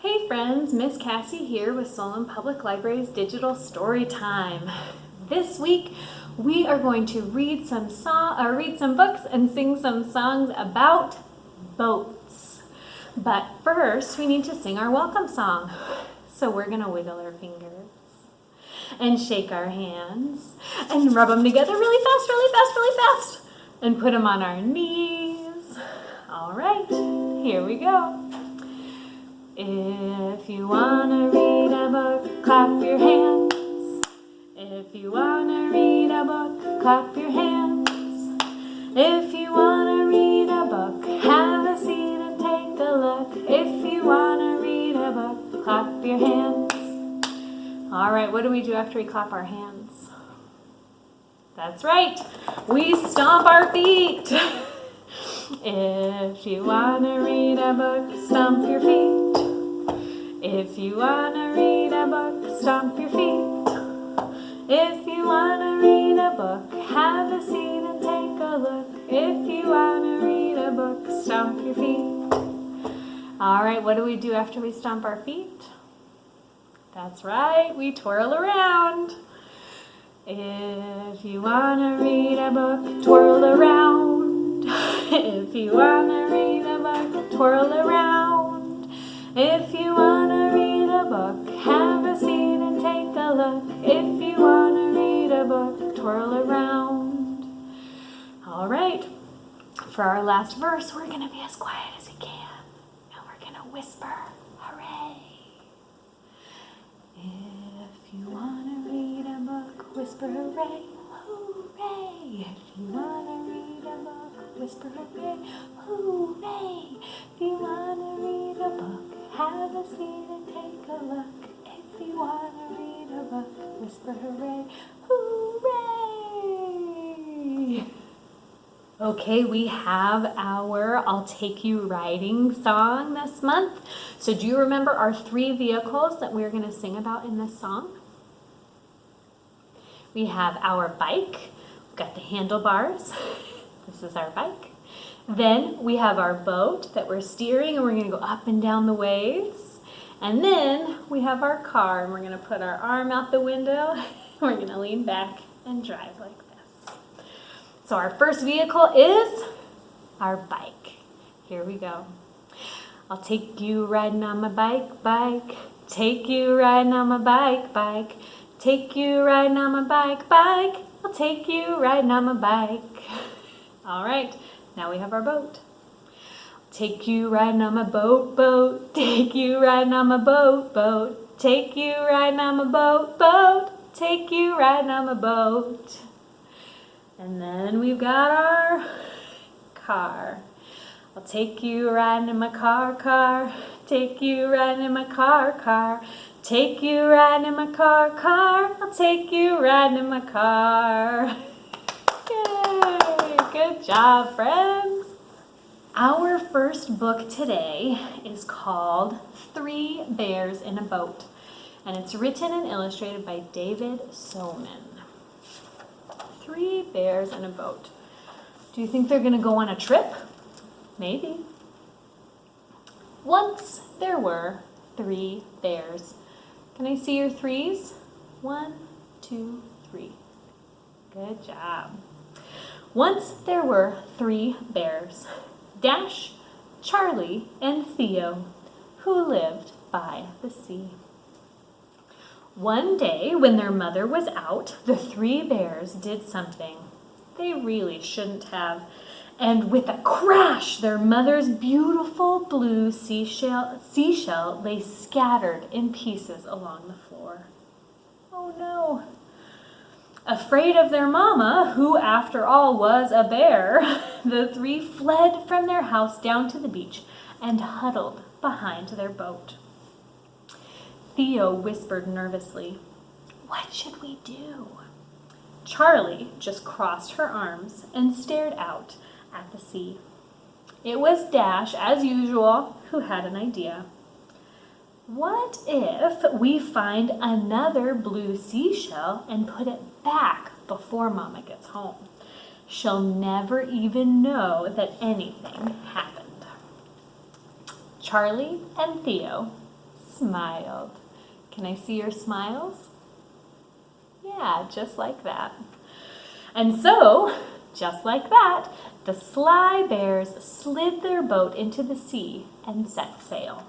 Hey friends, Miss Cassie here with Solon Public Library's Digital Storytime. This week we are going to read some books and sing some songs about boats. But first we need to sing our welcome song. So we're going to wiggle our fingers and shake our hands and rub them together really fast, really fast, really fast and put them on our knees. All right, here we go. If you wanna read a book, clap your hands. If you wanna read a book, clap your hands. If you wanna read a book, have a seat and take a look. If you wanna read a book, clap your hands. All right, what do we do after we clap our hands? That's right, we stomp our feet. If you wanna read a book, stomp your feet. If you wanna read a book, stomp your feet. If you wanna read a book, have a seat and take a look. If you wanna read a book, stomp your feet. All right, what do we do after we stomp our feet? That's right, we twirl around. If you wanna read a book, twirl around. If you wanna read a book, twirl around. If you wanna read a book, have a seat and take a look. If you wanna read a book, twirl around. All right, for our last verse, we're gonna be as quiet as we can. And we're gonna whisper, hooray. If you wanna read a book, whisper hooray, hooray. If you wanna read a book, whisper hooray, hooray. If you wanna read a book, have a seat and take a look. If you wanna read a book, whisper hooray, hooray. Okay, we have our I'll Take You Riding song this month. So do you remember our 3 vehicles that we're going to sing about in this song? We have our bike. We've got the handlebars. This is our bike. Then we have our boat that we're steering and we're going to go up and down the waves. And then we have our car and we're going to put our arm out the window. We're going to lean back and drive like this. So our first vehicle is our bike. Here we go. I'll take you riding on my bike, bike. Take you riding on my bike, bike. Take you riding on my bike, bike. I'll take you riding on my bike. All right, now we have our boat. Take you riding on my boat, boat. Take you riding on my boat, boat. Take you riding on my boat, boat. Take you riding on my boat. And then we've got our car. I'll take you riding in my car, car. Take you riding in my car, car. Take you riding in my car, car. I'll take you riding in my car. Yay! Good job, friends. Our first book today is called 3 Bears in a Boat, and it's written and illustrated by David Soman. 3 bears in a boat. Do you think they're going to go on a trip? Maybe. Once there were 3 bears. Can I see your 3s? 1, 2, 3. Good job. Once there were 3 bears, Dash, Charlie, and Theo, who lived by the sea. One day, when their mother was out, the 3 bears did something they really shouldn't have. And with a crash, their mother's beautiful blue seashell lay scattered in pieces along the floor. Oh no. Afraid of their mama, who after all was a bear, the 3 fled from their house down to the beach and huddled behind their boat. Theo whispered nervously, "What should we do?" Charlie just crossed her arms and stared out at the sea. It was Dash, as usual, who had an idea. What if we find another blue seashell and put it back before Mama gets home? She'll never even know that anything happened. Charlie and Theo smiled. Can I see your smiles? Yeah, just like that. And so, just like that, the sly bears slid their boat into the sea and set sail.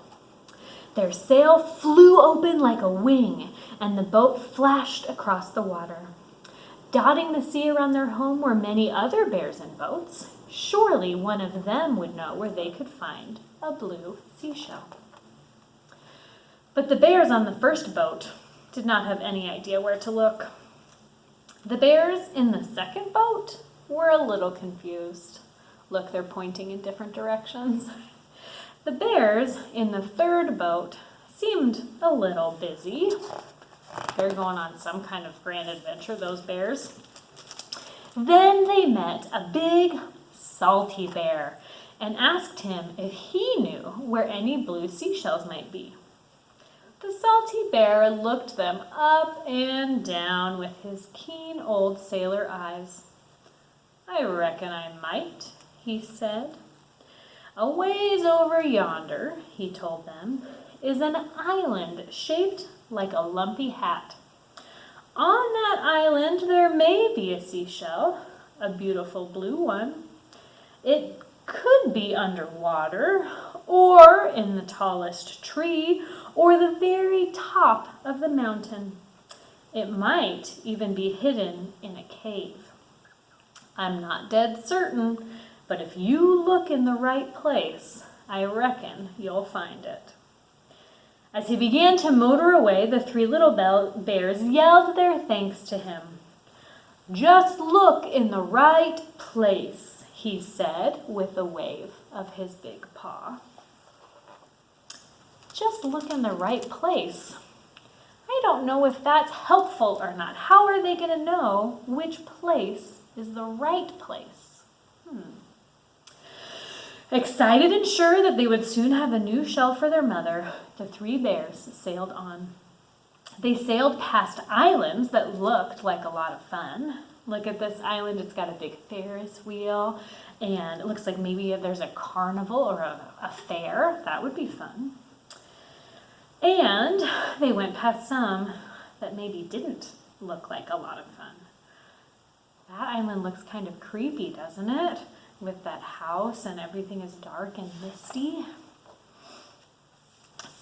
Their sail flew open like a wing, and the boat flashed across the water. Dotting the sea around their home were many other bears and boats. Surely one of them would know where they could find a blue seashell. But the bears on the first boat did not have any idea where to look. The bears in the second boat were a little confused. Look, they're pointing in different directions. The bears in the third boat seemed a little busy. They're going on some kind of grand adventure, those bears. Then they met a big, salty bear and asked him if he knew where any blue seashells might be. The salty bear looked them up and down with his keen old sailor eyes. "I reckon I might," he said. "A ways over yonder," he told them, "is an island shaped like a lumpy hat. On that island there may be a seashell, a beautiful blue one. It could be underwater, or in the tallest tree, or the very top of the mountain. It might even be hidden in a cave. I'm not dead certain, but if you look in the right place, I reckon you'll find it." As he began to motor away, the three little bears yelled their thanks to him. "Just look in the right place," he said with a wave of his big paw. Just look in the right place. I don't know if that's helpful or not. How are they going to know which place is the right place? Excited and sure that they would soon have a new shell for their mother, the three bears sailed on. They sailed past islands that looked like a lot of fun. Look at this island, it's got a big Ferris wheel, and it looks like maybe there's a carnival or a fair. That would be fun. And they went past some that maybe didn't look like a lot of fun. That island looks kind of creepy, doesn't it? With that house and everything is dark and misty.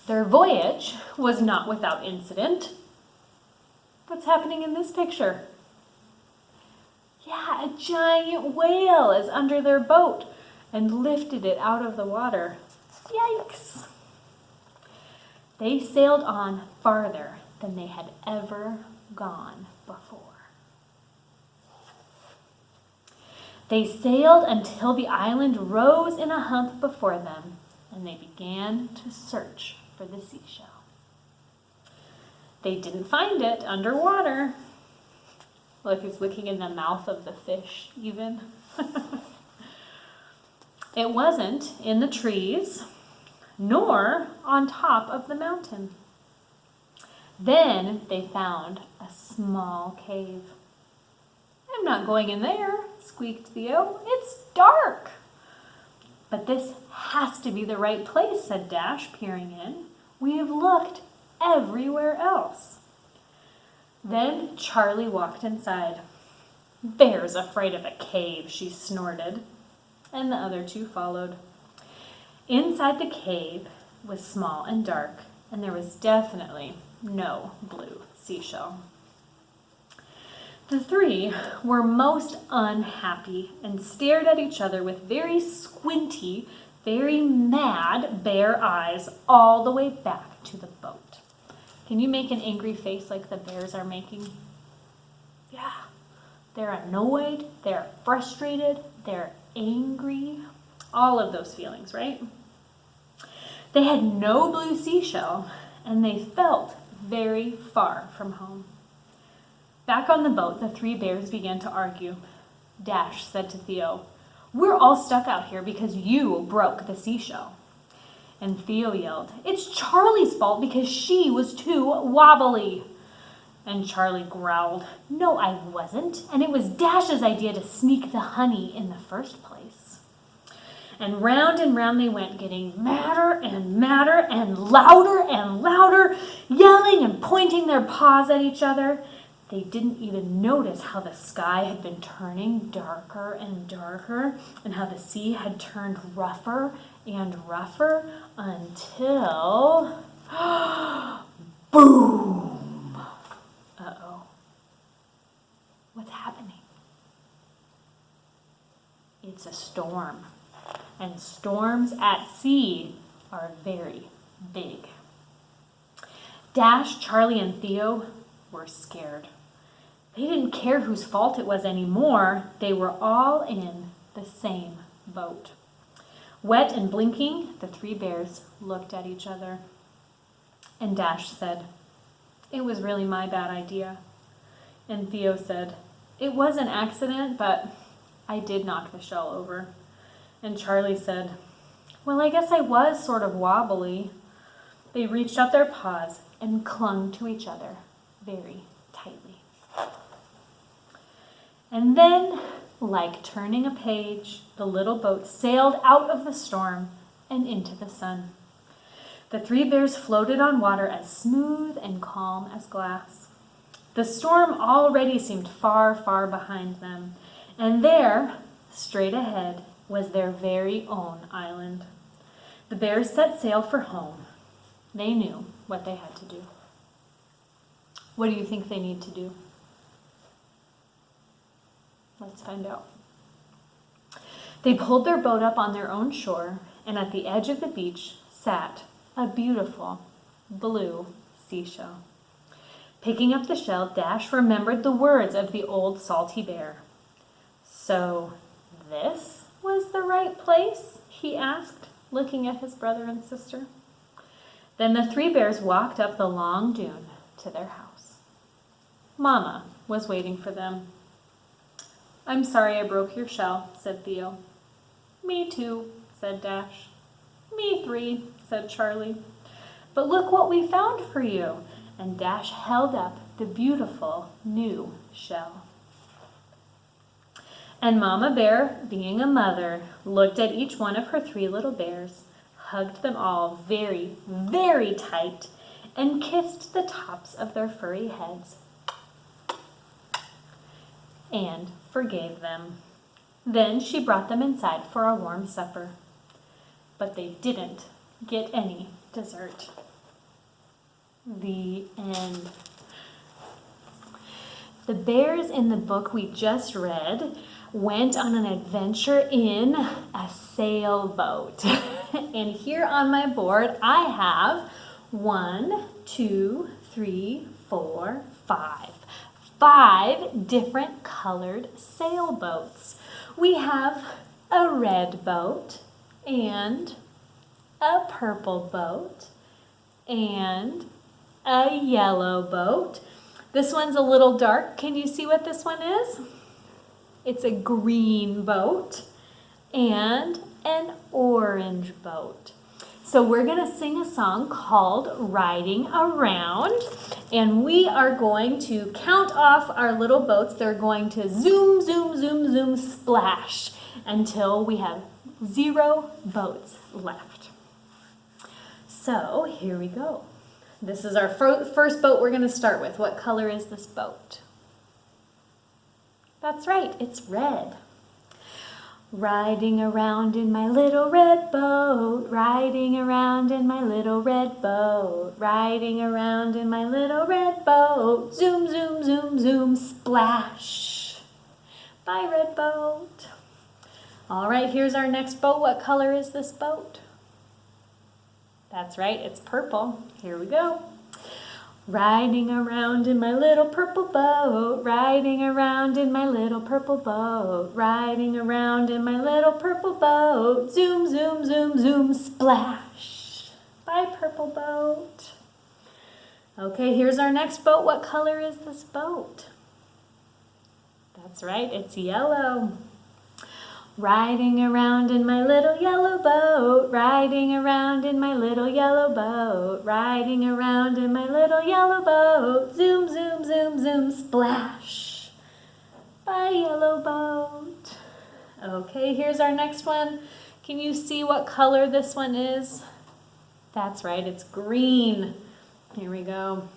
Their voyage was not without incident. What's happening in this picture? Yeah, a giant whale is under their boat and lifted it out of the water. Yikes! They sailed on farther than they had ever gone before. They sailed until the island rose in a hump before them, and they began to search for the seashell. They didn't find it underwater. Look, it's looking in the mouth of the fish, even. It wasn't in the trees, nor on top of the mountain. Then they found a small cave. "I'm not going in there," squeaked Theo. "It's dark." "But this has to be the right place," said Dash, peering in. "We have looked everywhere else." Then Charlie walked inside. "Bear's afraid of a cave," she snorted, and the other two followed. Inside the cave was small and dark, and there was definitely no blue seashell. The three were most unhappy and stared at each other with very squinty, very mad bear eyes all the way back to the boat. Can you make an angry face like the bears are making? Yeah. They're annoyed, they're frustrated, they're angry. All of those feelings, right? They had no blue seashell, and they felt very far from home. Back on the boat, the three bears began to argue. Dash said to Theo, "We're all stuck out here because you broke the seashell." And Theo yelled, "It's Charlie's fault because she was too wobbly." And Charlie growled, "No, I wasn't, and it was Dash's idea to sneak the honey in the first place." and round they went, getting madder and louder, yelling and pointing their paws at each other. They didn't even notice how the sky had been turning darker and darker, and how the sea had turned rougher and rougher until boom! Uh-oh. What's happening? It's a storm. And storms at sea are very big. Dash, Charlie, and Theo were scared. They didn't care whose fault it was anymore. They were all in the same boat. Wet and blinking, the three bears looked at each other. And Dash said, "It was really my bad idea." And Theo said, "It was an accident, but I did knock the shell over." And Charlie said, "Well, I guess I was sort of wobbly." They reached out their paws and clung to each other very tightly. And then, like turning a page, the little boat sailed out of the storm and into the sun. The three bears floated on water as smooth and calm as glass. The storm already seemed far, far behind them, and there, straight ahead, was their very own island. The bears set sail for home. They knew what they had to do. What do you think they need to do? Let's find out. They pulled their boat up on their own shore, and at the edge of the beach sat a beautiful blue seashell. Picking up the shell, Dash remembered the words of the old salty bear. "So this was the right place?" he asked, looking at his brother and sister. Then the three bears walked up the long dune to their house. Mama was waiting for them. "I'm sorry I broke your shell," said Theo. "Me too," said Dash. "Me three," said Charlie. "But look what we found for you." And Dash held up the beautiful new shell. And Mama Bear, being a mother, looked at each one of her three little bears, hugged them all very, very tight, and kissed the tops of their furry heads, and forgave them. Then she brought them inside for a warm supper. But they didn't get any dessert. The end. The bears in the book we just read went on an adventure in a sailboat. And here on my board, I have 1, 2, 3, 4, 5. 5 different colored sailboats. We have a red boat and a purple boat and a yellow boat. This one's a little dark. Can you see what this one is? It's a green boat and an orange boat. So we're going to sing a song called Riding Around, and we are going to count off our little boats. They're going to zoom, zoom, zoom, zoom, splash until we have 0 boats left. So here we go. This is our first boat we're going to start with. What color is this boat? That's right, it's red. Riding around in my little red boat, riding around in my little red boat, riding around in my little red boat, zoom, zoom, zoom, zoom, splash. Bye, red boat. All right, here's our next boat. What color is this boat? That's right, it's purple. Here we go. Riding around in my little purple boat, riding around in my little purple boat, riding around in my little purple boat, zoom, zoom, zoom, zoom, splash. Bye, purple boat. Okay, here's our next boat. What color is this boat? That's right, it's yellow. Riding around in my little yellow boat, riding around in my little yellow boat, riding around in my little yellow boat, zoom, zoom, zoom, zoom, splash. Bye, yellow boat. Okay, here's our next one. Can you see what color this one is? That's right, it's green. Here we go.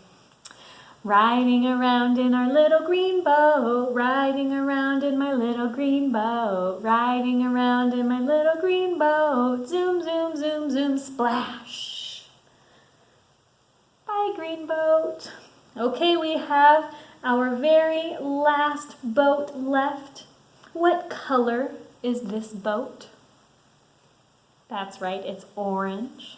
Riding around in our little green boat, riding around in my little green boat, riding around in my little green boat, zoom, zoom, zoom, zoom, splash. Bye, green boat. Okay, we have our very last boat left. What color is this boat? That's right, it's orange.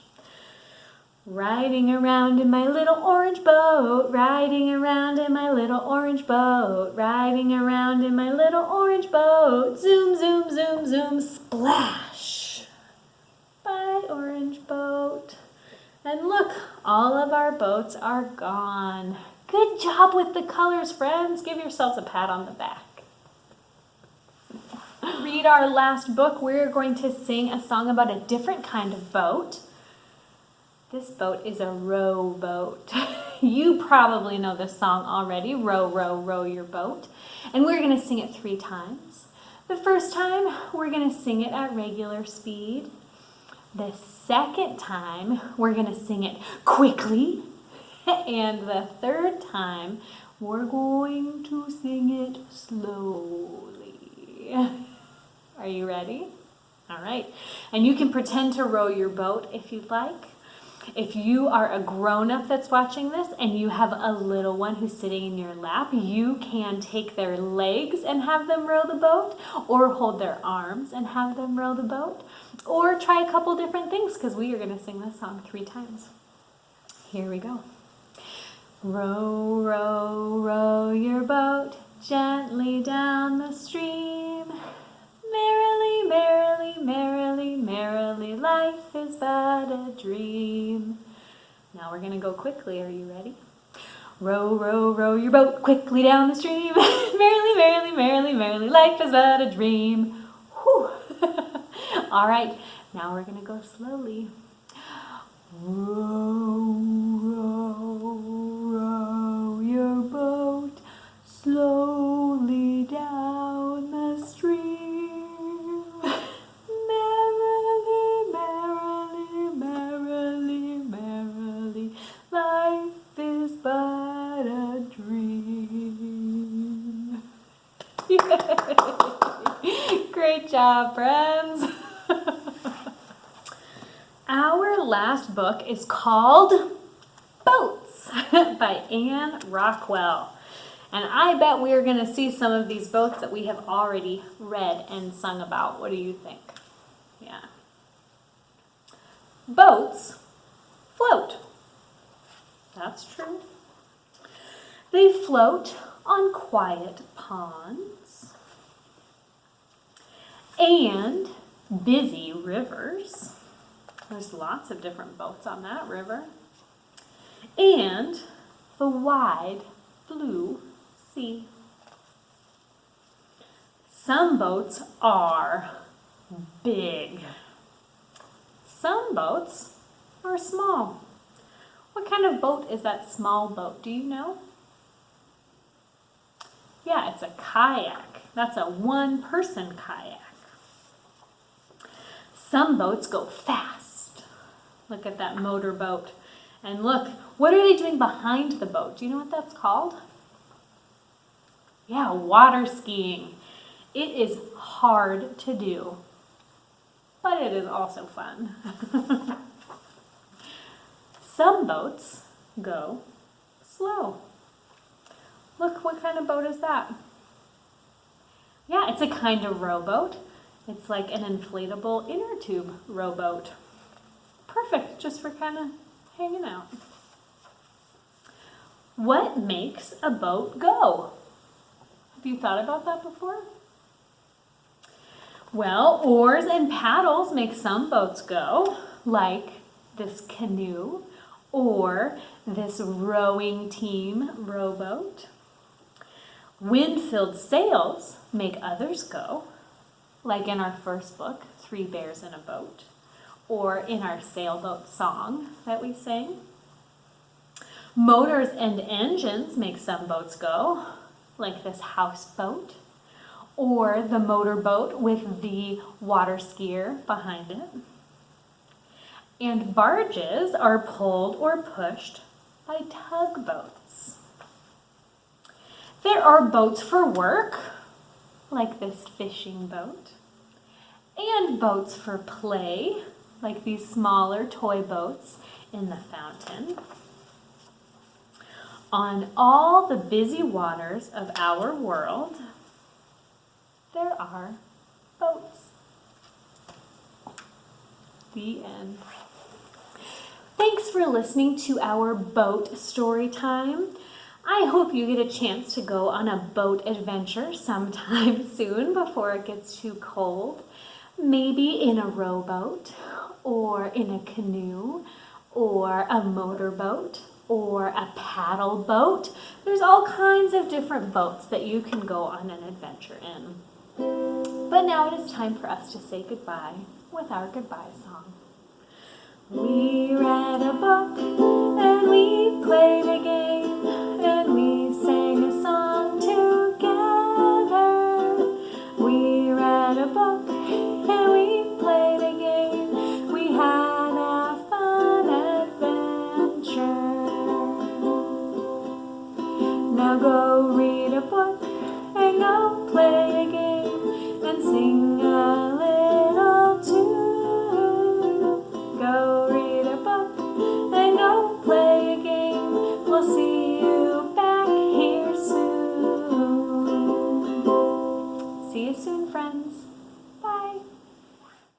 Riding around in my little orange boat, riding around in my little orange boat, riding around in my little orange boat, zoom, zoom, zoom, zoom, splash. Bye, orange boat. And look, all of our boats are gone. Good job with the colors, friends. Give yourselves a pat on the back. Read our last book. We're going to sing a song about a different kind of boat. This boat is a rowboat. You probably know this song already, Row, Row, Row Your Boat. And we're going to sing it 3 times. The first time, we're going to sing it at regular speed. The second time, we're going to sing it quickly. And the third time, we're going to sing it slowly. Are you ready? All right. And you can pretend to row your boat if you'd like. If you are a grown-up that's watching this and you have a little one who's sitting in your lap, you can take their legs and have them row the boat, or hold their arms and have them row the boat, or try a couple different things, because we are going to sing this song 3 times. Here we go. Row, row, row your boat gently down the stream. Merrily, merrily, merrily, merrily, life is but a dream. Now we're going to go quickly. Are you ready? Row, row, row your boat quickly down the stream. Merrily, merrily, merrily, merrily, life is but a dream. Whew. All right, now we're going to go slowly. Row, row, row your boat slowly down the stream. Merrily, merrily, merrily, merrily, life is but a dream. Great job, friends. Our last book is called Boats by Anne Rockwell. And I bet we are going to see some of these boats that we have already read and sung about. What do you think? Yeah. Boats float. That's true. They float on quiet ponds and busy rivers. There's lots of different boats on that river. And the wide blue sea. Some boats are big. Some boats are small. What kind of boat is that small boat? Do you know? Yeah, it's a kayak. That's a one-person kayak. Some boats go fast. Look at that motorboat. And look, what are they doing behind the boat? Do you know what that's called? Yeah, water skiing. It is hard to do, but it is also fun. Some boats go slow. Look, what kind of boat is that? Yeah, it's a kind of rowboat. It's like an inflatable inner tube rowboat. Perfect, just for kind of hanging out. What makes a boat go? Have you thought about that before? Well, oars and paddles make some boats go, like this canoe or this rowing team rowboat. Wind-filled sails make others go, like in our first book, 3 Bears in a Boat, or in our sailboat song that we sang. Motors and engines make some boats go, like this houseboat, or the motorboat with the water skier behind it. And barges are pulled or pushed by tugboats. There are boats for work, like this fishing boat, and boats for play, like these smaller toy boats in the fountain. On all the busy waters of our world, there are boats. The end. Thanks for listening to our boat story time. I hope you get a chance to go on a boat adventure sometime soon before it gets too cold. Maybe in a rowboat, or in a canoe, or a motorboat, or a paddle boat. There's all kinds of different boats that you can go on an adventure in. But now it is time for us to say goodbye with our goodbye song. We read a book and we